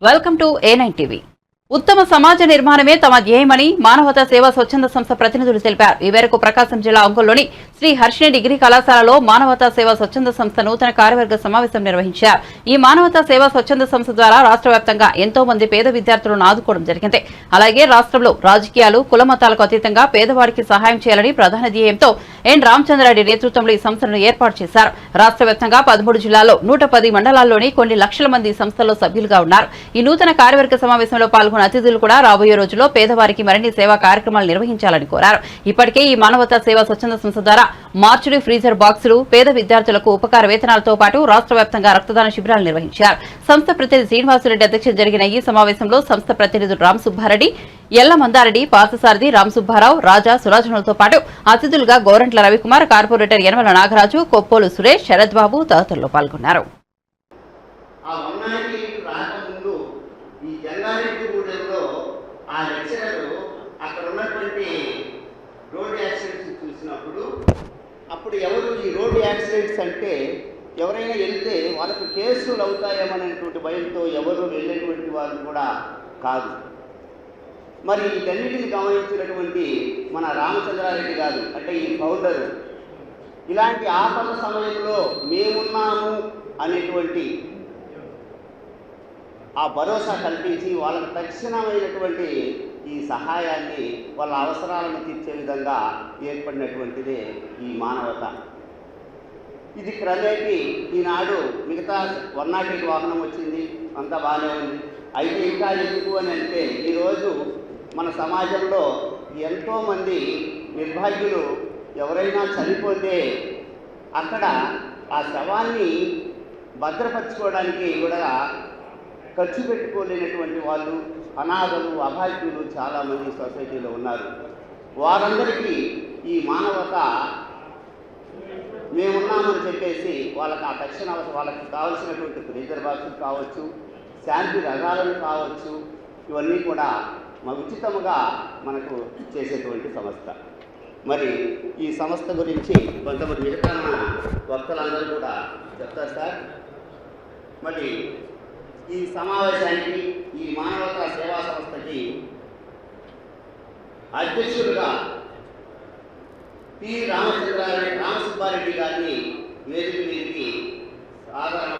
Welcome to A9 TV. ఉత్తమ సమాజ నిర్మాణమే తమ ధ్యేయమని మానవతా సేవా స్వచ్ఛంద సంస్థ ప్రతినిధులు తెలిపారు. ఈ మేరకు ప్రకాశం జిల్లా అంకొల్లోని శ్రీ హర్షిని డిగ్రీ కళాశాలలో మానవతా సేవా స్వచ్ఛంద సంస్థ నూతన కార్యవర్గ సమావేశం నిర్వహించారు. ఈ మానవతా సేవా స్వచ్ఛంద సంస్థ ద్వారా రాష్ట్ర వ్యాప్తంగా ఎంతో మంది పేద విద్యార్థులను ఆదుకోవడం జరిగింది. అలాగే రాష్ట్రంలో రాజకీయాలు కులమతాలకు అతీతంగా పేదవాడికి సహాయం చేయాలని ప్రధాన ధ్యేయంతో ఎన్ రామచంద్రారెడ్డి నేతృత్వంలో ఈ సంస్థను ఏర్పాటు చేశారు. రాష్ట్ర వ్యాప్తంగా 13 జిల్లాల్లో 110 మండలాల్లోని కొన్ని లక్షల మంది సంస్థల్లో సభ్యులుగా ఉన్నారు. ఈ నూతన కార్యవర్గ సమావేశంలో పాల్గొన్న అతిథులు కూడా రాబోయే రోజుల్లో పేదవారికి మరిన్ని సేవా కార్యక్రమాలు నిర్వహించాలని కోరారు. ఇప్పటికే ఈ మానవతా సేవా స్వచ్ఛంద సంస్థ ద్వారా మార్చురీ ఫ్రీజర్ బాక్సులు, పేద విద్యార్థులకు ఉపకార వేతనాలతో పాటు రాష్ట్ర వ్యాప్తంగా రక్తదాన శిబిరాలు నిర్వహించారు. సంస్థ ప్రతినిధి శ్రీనివాసరెడ్డి అధ్యక్షత జరిగిన ఈ సమావేశంలో సంస్థ ప్రతినిధులు రామ్ సుబ్బారెడ్డి, ఎల్ల మందారెడ్డి, పార్థసారథి, రామ్ సుబ్బారావు, రాజా, సురాజనులతో పాటు అతిథులుగా గోరంట్ల రవికుమార్, కార్పొరేటర్ యనమల నాగరాజు, కొప్పోలు సురేష్, శరత్ బాబు తదితరులు పాల్గొన్నారు. ఆ లెక్చరర్ అక్కడ ఉన్నటువంటి రోడ్ యాక్సిడెంట్స్ చూసినప్పుడు అప్పుడు ఎవరు ఈ రోడ్ యాక్సిడెంట్స్ అంటే ఎవరైనా వెళ్తే వాళ్ళకు కేసులు అవుతాయేమనేటువంటి భయంతో ఎవరు వెళ్ళేటువంటి వారు కూడా కాదు. మరి వీటన్నిటిని గమనించినటువంటి మన రామచంద్రారెడ్డి గారు అంటే ఈ ఫౌండరు ఇలాంటి ఆపద సమయంలో మేమున్నాము అనేటువంటి ఆ భరోసా కల్పించి వాళ్ళకు తక్షణమైనటువంటి ఈ సహాయాన్ని వాళ్ళ అవసరాలను తీర్చే విధంగా ఏర్పడినటువంటిదే ఈ మానవత. ఇది క్రమేపీ ఈనాడు మిగతా 108 వాహనం వచ్చింది, అంతా బాగానే ఉంది. అయితే ఇంకా ఎందుకు అని అంటే ఈరోజు మన సమాజంలో ఎంతోమంది నిర్భాగ్యులు ఎవరైనా చనిపోతే అక్కడ ఆ శవాన్ని భద్రపరచుకోవడానికి కూడా ఖర్చు పెట్టుకోలేనటువంటి వాళ్ళు, అనాథలు, అభాగ్యులు చాలామంది సొసైటీలో ఉన్నారు. వారందరికీ ఈ మానవత మేమున్నామని చెప్పేసి వాళ్ళకి ఆ తక్షణ వాళ్ళకి కావలసినటువంటి ఫ్రీజర్ బాక్సులు కావచ్చు, శాంతి రకాలను కావచ్చు, ఇవన్నీ కూడా ఉచితంగా మనకు చేసేటువంటి సంస్థ. మరి ఈ సంస్థ గురించి కొంతమంది మిగతా వక్తలందరూ కూడా చెప్తారు సార్. మరి ఈ సమావేశానికి ఈ మానవతా సేవా సంస్థకి అధ్యక్షులుగా పి రామసుబ్బారెడ్డి గారిని వేదిక మీదకి సాధారణ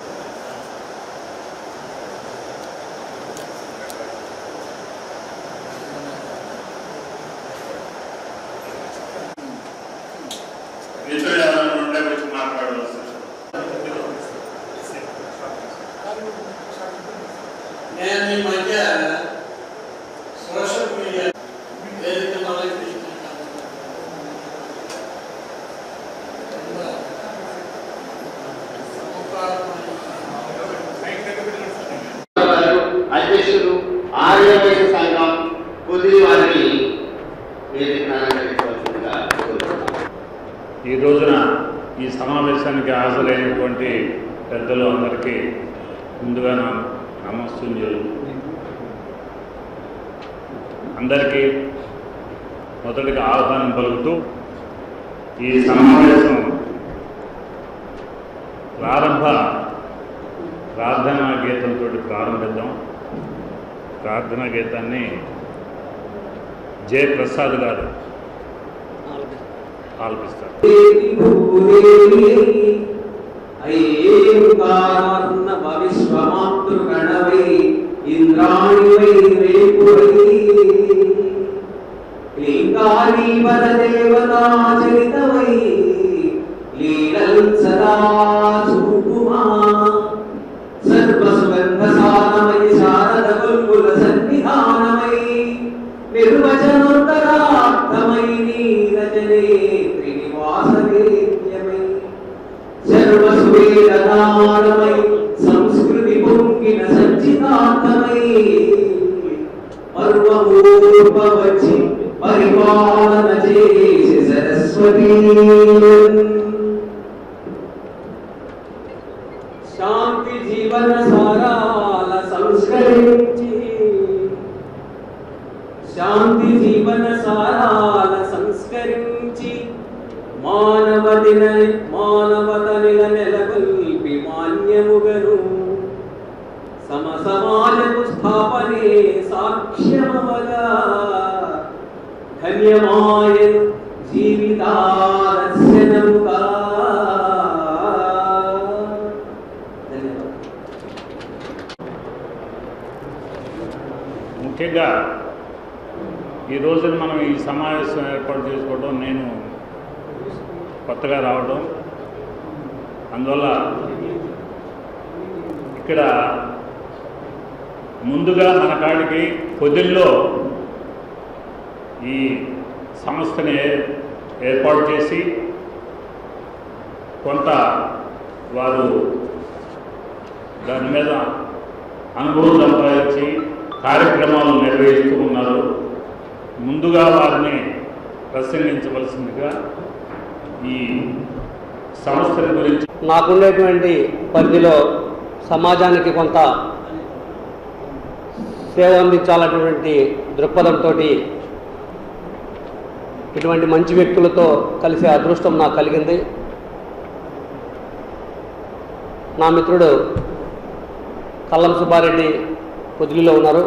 నేను ఈ మధ్య సోషల్ మీడియా వేదికలలో అధ్యక్షులు ఆర్యవైశ్య సంఘం కొద్ది వారిని ఈ రోజున ఈ సమావేశానికి హాజరైనటువంటి పెద్దలు అందరికీ ముందుగా నమస్సుంజలు. అందరికీ మొదటిగా ఆహ్వానం పలుకుతూ ఈ సమావేశం ప్రార్థనా గీతంతో ప్రారంభిద్దాం. ప్రార్థనా గీతాన్ని జే ప్రసాద్ గారు ఆలపిస్తారు. విశ్వమాతృగణవై ఇంద్రాణివై రేపువై లింగారీ వరదేవతాచరితవై లీలల్ సదా చూపుమా సర్వసుగంధసారమై శారద బుల్బుల సన్నిధానమై నిర్వచనోత్తరార్థమై నీరజనే శ్రీనివాస వేద్యమై సర్వసువేదనారమై సంస్కృతి పొంగిన సంచితార్థమై పర్వమూర్పవచి పరిపాలన చేసి సరస్వతీ శాంతి జీవన సారాల సంస్కరించి శాంతి జీవన సారాల సంస్కరించి మానవత నెలకొల్పి మాన్యముగను సమసమాజపు స్థాపనే సాక్ష్యమవగా ధన్యమాయను జీవితాదర్శనముగా. ముఖ్యంగా ఈ రోజున మనం ఈ సమావేశం ఏర్పాటు చేసుకోవడం, నేను కొత్తగా రావడం, అందువల్ల ఇక్కడ ముందుగా మన కాడికి పొదిల్లో ఈ సంస్థని ఏర్పాటు చేసి కొంత వారు దాని మీద అనుభవం సంపాదించి కార్యక్రమాలు నిర్వహిస్తూ ఉన్నారు. ముందుగా వారిని ప్రసంగించవలసిందిగా ఈ సంస్థల గురించి నాకుండేటువంటి పరిధిలో సమాజానికి కొంత సేవ అందించాలన్నటువంటి దృక్పథంతో ఇటువంటి మంచి వ్యక్తులతో కలిసే అదృష్టం నాకు కలిగింది. నా మిత్రుడు కల్లం సుబ్బారెడ్డి పొదిలిలో ఉన్నారు.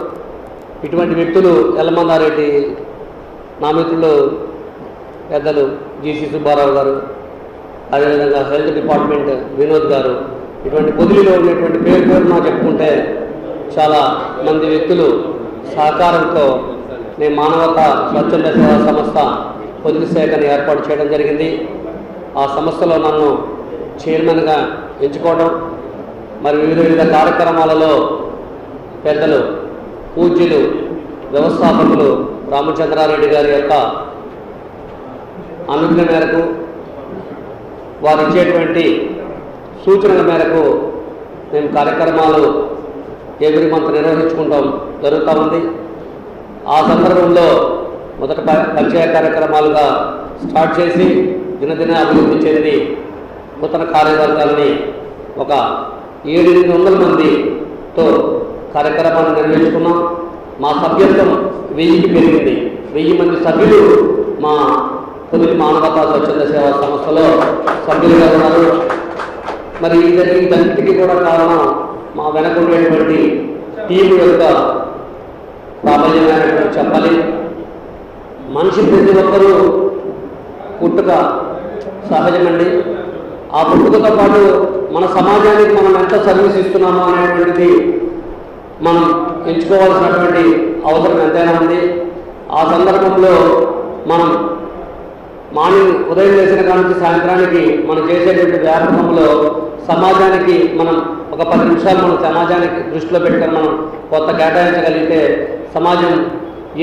ఇటువంటి వ్యక్తులు ఎల్లమందారెడ్డి, నా మిత్రులు పెద్దలు జీసీ సుబ్బారావు గారు, అదేవిధంగా హెల్త్ డిపార్ట్మెంట్ వినోద్ గారు, ఇటువంటి పొదిలిలో ఉన్నటువంటి పేరున చెప్పుకుంటే చాలా మంది వ్యక్తులు సహకారంతో నేను మానవతా స్వచ్ఛంద సేవా సంస్థ పొదిలి శాఖని ఏర్పాటు చేయడం జరిగింది. ఆ సంస్థలో నన్ను చైర్మన్గా ఎంచుకోవడం, మరి వివిధ కార్యక్రమాలలో పెద్దలు పూజ్యులు వ్యవస్థాపకులు రామచంద్రారెడ్డి గారి యొక్క అనుజ్ఞ మేరకు, వారు ఇచ్చేటువంటి సూచనల మేరకు మేము కార్యక్రమాలు ఎవ్రీ మంత్ నిర్వహించుకుంటాం జరుగుతూ ఉంది. ఆ సందర్భంలో మొదట పరిచయ కార్యక్రమాలుగా స్టార్ట్ చేసి దినదిన అభివృద్ధి చెంది నూతన కార్యవర్గాలని ఒక 700 మందితో కార్యక్రమాలు నిర్వహించుకున్నాం. మా సభ్యత్వం 1000కి పెరిగింది. 1000 మంది సభ్యులు మా పొదిలి మానవతా స్వచ్ఛంద సేవా సంస్థలో సభ్యులుగా ఉన్నారు. మరి ఇదంతటికి కూడా కారణం మా వెనక ఉండేటువంటి టీం యొక్క ప్రాబల్యమైనటువంటి చెప్పాలి. మనిషి ప్రతి ఒక్కరూ పుట్టుక సహజమండి. ఆ పుట్టుకతో పాటు మన సమాజానికి మనం ఎంత సర్వీస్ ఇస్తున్నామో అనేటువంటిది మనం ఎంచుకోవాల్సినటువంటి అవసరం ఎంతైనా ఉంది. ఆ సందర్భంలో మనం మార్నింగ్ ఉదయం చేసిన కానుంచి సాయంత్రానికి మనం చేసేటువంటి వ్యాపారంలో సమాజానికి మనం ఒక 10 నిమిషాలు మనం సమాజానికి దృష్టిలో పెట్టుకొని మనం కొత్త కేటాయించగలిగితే సమాజం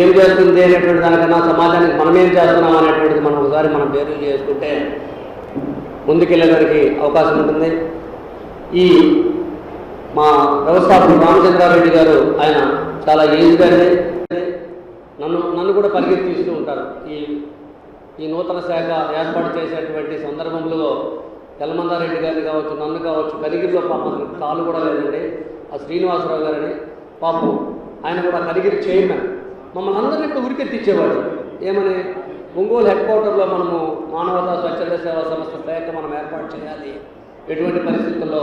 ఏం చేస్తుంది అనేటువంటి దానికన్నా సమాజానికి మనం ఏం చేస్తున్నాం అనేటువంటిది మనం ఒకసారి మనం బేరీ చేసుకుంటే ముందుకెళ్ళేదానికి అవకాశం ఉంటుంది. ఈ మా వ్యవస్థాపకుడు రామచంద్రారెడ్డి గారు ఆయన చాలా ఏజ్డ్ అండి. నన్ను కూడా పరిగెత్తిస్తూ ఉంటారు. ఈ నూతన శాఖ ఏర్పాటు చేసేటువంటి సందర్భంలో ఎల్లమందారెడ్డి గారిని కావచ్చు, నన్ను కావచ్చు, కరిగిరిలో పాపం కాలు కూడా లేదండి. ఆ శ్రీనివాసరావు గారని పాపం ఆయన కూడా కరిగిరి చైర్మన్. మమ్మల్ని అందరినీ ఇప్పుడు ఉరికెత్తిచ్చేవాడు. ఏమని ఒంగోలు హెడ్ క్వార్టర్లో మనము మానవతా స్వచ్ఛంద సేవా సంస్థ శాఖ మనం ఏర్పాటు చేయాలి. ఎటువంటి పరిస్థితుల్లో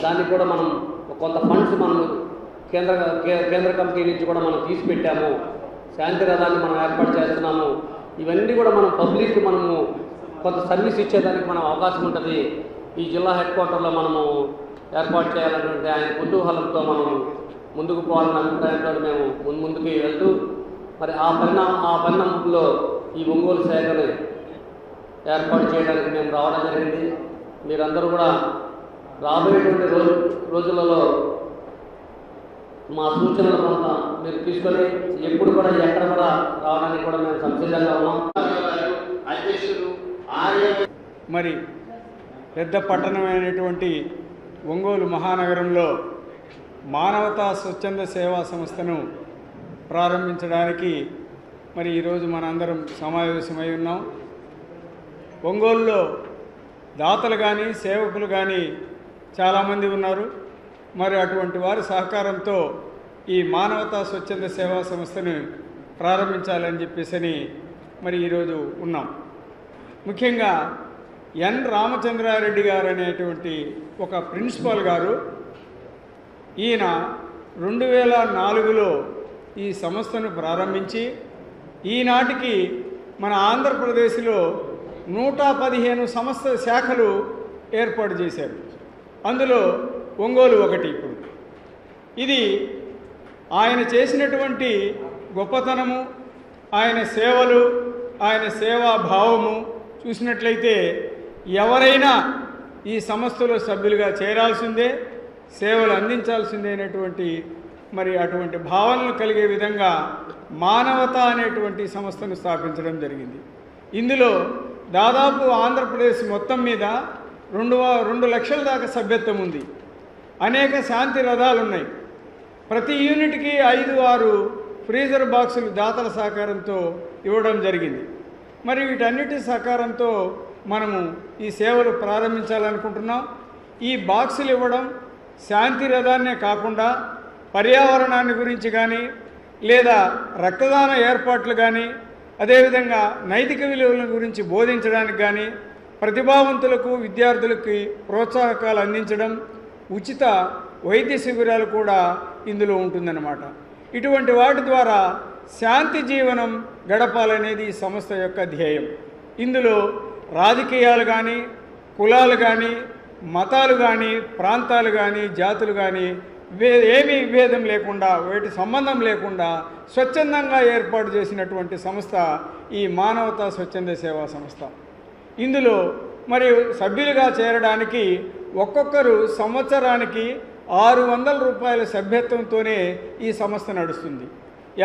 దాన్ని కూడా మనం కొంత ఫండ్స్ మనము కేంద్ర కమిటీ నుంచి కూడా మనం తీసిపెట్టాము. శాంతి రథాన్ని మనం ఏర్పాటు చేస్తున్నాము. ఇవన్నీ కూడా మనం పబ్లిక్ మనము కొంత సర్వీస్ ఇచ్చేదానికి మనం అవకాశం ఉంటుంది. ఈ జిల్లా హెడ్ క్వార్టర్లో మనము ఏర్పాటు చేయాలన్నటువంటి ఆయన కుతూహలంతో మనం ముందుకు పోవాలన్న అభిప్రాయంతో మేము ముందుకు వెళ్తూ మరి ఆ పరిణామంలో ఈ ఒంగోలు శాఖని ఏర్పాటు చేయడానికి మేము రావడం జరిగింది. మీరందరూ కూడా రాబోయేటువంటి రోజులలో మా సూచనలు కొంత మీరు తీసుకొని ఎప్పుడు కూడా ఎక్కడ కూడా రావడానికి కూడా మేము సంసిద్ధంగా ఉన్నాం. మరి పెద్ద పట్టణమైనటువంటి ఒంగోలు మహానగరంలో మానవతా స్వచ్ఛంద సేవా సంస్థను ప్రారంభించడానికి మరి ఈరోజు మనందరం సమావేశమై ఉన్నాం. ఒంగోలులో దాతలు కానీ సేవకులు కానీ చాలామంది ఉన్నారు. మరి అటువంటి వారి సహకారంతో ఈ మానవతా స్వచ్ఛంద సేవా సంస్థను ప్రారంభించాలని చెప్పేసి మరి ఈరోజు ఉన్నాం. ముఖ్యంగా ఎన్ రామచంద్రారెడ్డి గారు అనేటువంటి ఒక ప్రిన్సిపాల్ గారు, ఈయన 2004లో ఈ సంస్థను ప్రారంభించి ఈనాటికి మన ఆంధ్రప్రదేశ్లో 115 సంస్థ శాఖలు ఏర్పాటు చేశారు. అందులో ఒంగోలు ఒకటి. ఇప్పుడు ఇది ఆయన చేసినటువంటి గొప్పతనము, ఆయన సేవలు, ఆయన సేవాభావము చూసినట్లయితే ఎవరైనా ఈ సంస్థలో సభ్యులుగా చేరాల్సిందే, సేవలు అందించాల్సిందే అనేటువంటి మరి అటువంటి భావనలు కలిగే విధంగా మానవత అనేటువంటి సంస్థను స్థాపించడం జరిగింది. ఇందులో దాదాపు ఆంధ్రప్రదేశ్ మొత్తం మీద 2 లక్షల దాకా సభ్యత్వం ఉంది. అనేక శాంతి రథాలు ఉన్నాయి. ప్రతి యూనిట్కి 5-6 ఫ్రీజర్ బాక్సులు దాతల సహకారంతో ఇవ్వడం జరిగింది. మరి వీటన్నిటి సహకారంతో మనము ఈ సేవలు ప్రారంభించాలనుకుంటున్నాం. ఈ బాక్సులు ఇవ్వడం శాంతి రథాన్నే కాకుండా పర్యావరణాన్ని గురించి కానీ, లేదా రక్తదాన ఏర్పాట్లు కానీ, అదేవిధంగా నైతిక విలువల గురించి బోధించడానికి కానీ, ప్రతిభావంతులకు విద్యార్థులకి ప్రోత్సాహకాలు అందించడం, ఉచిత వైద్య శిబిరాలు కూడా ఇందులో ఉంటుందన్నమాట. ఇటువంటి వాటి ద్వారా శాంతి జీవనం గడపాలనేది ఈ సంస్థ యొక్క ధ్యేయం. ఇందులో రాజకీయాలు కానీ, కులాలు కానీ, మతాలు కానీ, ప్రాంతాలు కానీ, జాతులు కానీ ఏమీ విభేదం లేకుండా, వీటి సంబంధం లేకుండా స్వచ్ఛందంగా ఏర్పాటు చేసినటువంటి సంస్థ ఈ మానవతా స్వచ్ఛంద సేవా సంస్థ. ఇందులో మరి సభ్యులుగా చేరడానికి ఒక్కొక్కరు సంవత్సరానికి 600 రూపాయల సభ్యత్వంతోనే ఈ సంస్థ నడుస్తుంది.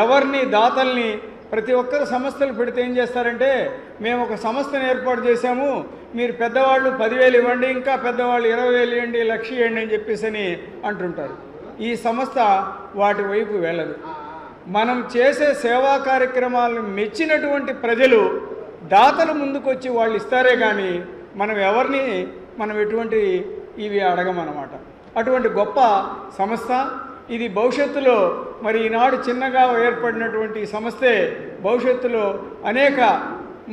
ఎవరిని దాతల్ని ప్రతి ఒక్కరు సంస్థలు పెడితే ఏం చేస్తారంటే, మేము ఒక సంస్థను ఏర్పాటు చేశాము, మీరు పెద్దవాళ్ళు 10,000 ఇవ్వండి, ఇంకా పెద్దవాళ్ళు 20,000 ఇవ్వండి, 1,00,000 ఇవ్వండి అని చెప్పేసి అంటుంటారు. ఈ సంస్థ వాటి వైపు వెళ్ళదు. మనం చేసే సేవా కార్యక్రమాలను మెచ్చినటువంటి ప్రజలు దాతలు ముందుకొచ్చి వాళ్ళు ఇస్తారే కానీ మనం ఎటువంటి ఇవి అడగమన్నమాట. అటువంటి గొప్ప సంస్థ ఇది. భవిష్యత్తులో మరి ఈనాడు చిన్నగా ఏర్పడినటువంటి సంస్థే భవిష్యత్తులో అనేక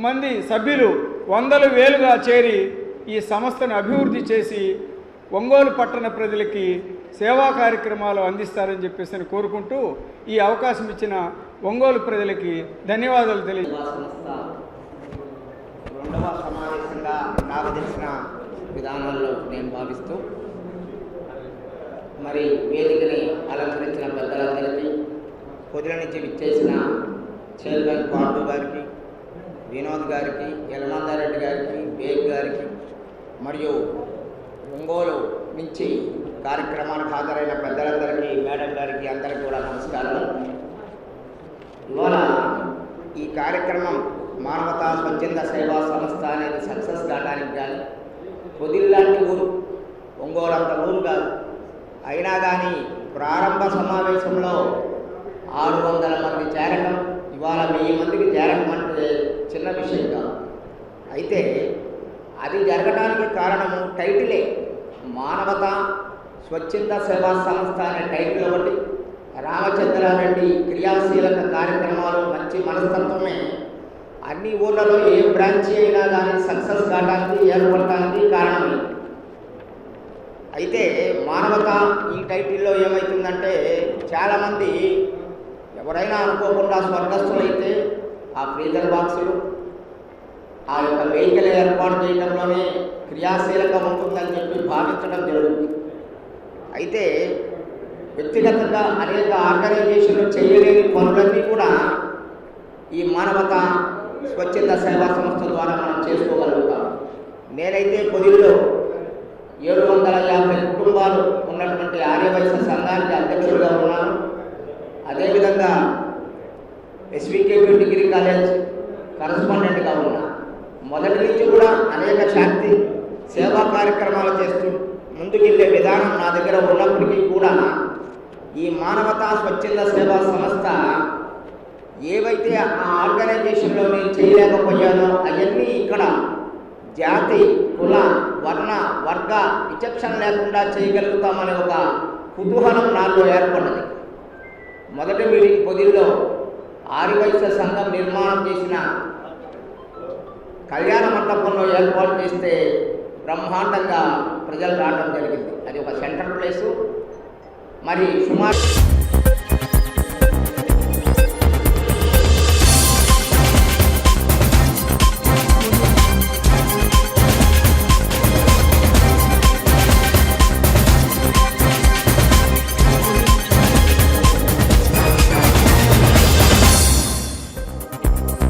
మంది సభ్యులు 100,000గా చేరి ఈ సంస్థను అభివృద్ధి చేసి ఒంగోలు పట్టణ ప్రజలకి సేవా కార్యక్రమాలు అందిస్తారని చెప్పేసి కోరుకుంటూ ఈ అవకాశం ఇచ్చిన ఒంగోలు ప్రజలకి ధన్యవాదాలు తెలియజేస్తున్నాను. రెండవ సమావేశంగా నాకు తెలిసిన విధానాల్లో నేను భావిస్తూ మరి వేదికని అలంకరించిన పెద్దలందరికీ, పొదిల నుంచి విచ్చేసిన చైర్మన్ పాండు గారికి, వినోద్ గారికి, యలమందారెడ్డి గారికి, బేగ్ గారికి, మరియు ఒంగోలు నుంచి కార్యక్రమానికి హాజరైన పెద్దలందరికీ, మేడం గారికి, అందరికీ కూడా నమస్కారం. ఇవాళ ఈ కార్యక్రమం మానవతా స్వచ్ఛంద సేవా సంస్థ అనేది సక్సెస్ కావడానికి కానీ, పొదిల్లాంటి ఊరు, ఒంగోలు అంత ఊరు కాదు, అయినా కానీ ప్రారంభ సమావేశంలో 600 మంది చేరడం, ఇవాళ 1000 మందికి చేరడం అంటే చిన్న విషయం కాదు. అయితే అది జరగడానికి కారణము టైటిలే మానవత స్వచ్ఛంద సేవా సంస్థ అనే టైటిల్ ఒకటి, రామచంద్రారెడ్డి క్రియాశీలక కార్యక్రమాలు, మంచి మనస్తత్వమే అన్ని ఊళ్ళలో ఏ బ్రాంచ్ అయినా కానీ సక్సెస్ కావడానికి ఏర్పడటానికి కారణమైంది. అయితే మానవత ఈ టైటిల్లో ఏమవుతుందంటే, చాలామంది ఎవరైనా అనుకోకుండా స్వర్గస్థులైతే ఆ ఫ్రీజర్ బాక్సులు, ఆ యొక్క వెహికల్ ఏర్పాటు చేయడంలోనే క్రియాశీలకం ఉంటుందని చెప్పి భావించడం జరుగుతుంది. అయితే వ్యక్తిగతంగా అనేక ఆర్గనైజేషన్లు చేయలేని పనులన్నీ కూడా ఈ మానవత స్వచ్ఛంద సేవా సంస్థ ద్వారా మనం చేసుకోగలుగుతాం. నేనైతే పొదిల్లో 750 కుటుంబాలు ఉన్నటువంటి ఆర్యవైశ్య సంఘానికి అధ్యక్షుడిగా ఉన్నాను. అదేవిధంగా ఎస్వికేపీ డిగ్రీ కాలేజ్ కరస్పాండెంట్గా ఉన్నాను. మొదటి నుంచి కూడా అనేక శాంతి సేవా కార్యక్రమాలు చేస్తూ ముందుకెళ్ళే విధానం నా దగ్గర ఉన్నప్పటికీ కూడా ఈ మానవతా స్వచ్ఛంద సేవా సంస్థ ఏవైతే ఆ ఆర్గనైజేషన్లో నేను చేయలేకపోయానో అవన్నీ ఇక్కడ జాతి, కుల, వర్ణ, వర్గ విచక్షణ లేకుండా చేయగలుగుతామనే ఒక కుతూహలం నాలో ఏర్పడ్డది. మొదటి మీటింగ్ పొదిల్లో ఆర్యవైశ్య సంఘం నిర్మాణం చేసిన కళ్యాణ మండపంలో ఏర్పాటు చేస్తే బ్రహ్మాండంగా ప్రజలు రావడం జరిగింది. అది ఒక సెంట్రల్ ప్లేసు. మరి సుమారు